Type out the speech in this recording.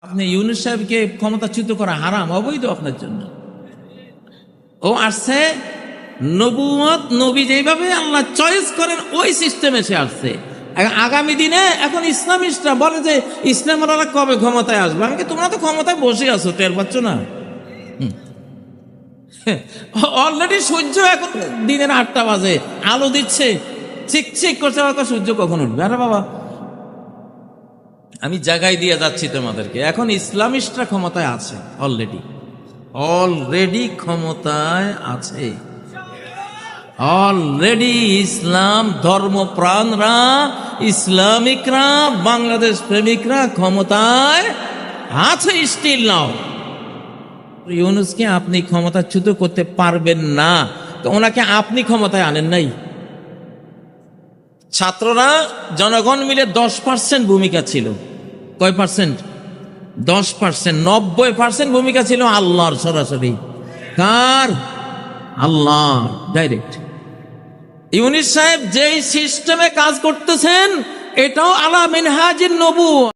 আপনি ইউনূস সাহেবকে ক্ষমতাচ্যুত করা হারাম, অবৈধ আপনার জন্য। ও আসছে নবুয়ত, নবী যেভাবে আল্লাহ চয়েস করেন ওই সিস্টেমে সে আসছে। আগামী দিনে এখন ইসলামিস্টরা বলে যে ইসলামরা কবে ক্ষমতায় আসবে। আমি কি, তোমরা তো ক্ষমতায় বসে আছো, টের পাচ্ছ না? অলরেডি সূর্য এখন দিনের 8টা বাজে, আলো দিচ্ছে, চিকচিক করছে, সূর্য কখন উঠবে? আরে বাবা, আমি জায়গায় দিয়ে যাচ্ছি তোমাদেরকে। এখন ইসলামিস্টরা ক্ষমতায় আছে, অলরেডি ক্ষমতায় আছে। অলরেডি ইসলাম ধর্মপ্রাণরা, ইসলামিকরা, বাংলাদেশ প্রেমিকরা ক্ষমতায় আছে স্টিল নাও। ইউনূসকে আপনি ক্ষমতাচ্যুত করতে পারবেন না, তো ওনাকে আপনি ক্ষমতায় আনেন নাই। ছাত্ররা, জনগণ মিলে 10% ভূমিকা ছিল। কয় পার্সেন্ট? 10%। 90% ভূমিকা ছিল আল্লাহর, সরাসরি। কার? আল্লাহ, ডাইরেক্ট। ইউনূস সাহেব যেই সিস্টেমে কাজ করতেছেন, এটাও আলা মিনহাজিন নবুওয়া।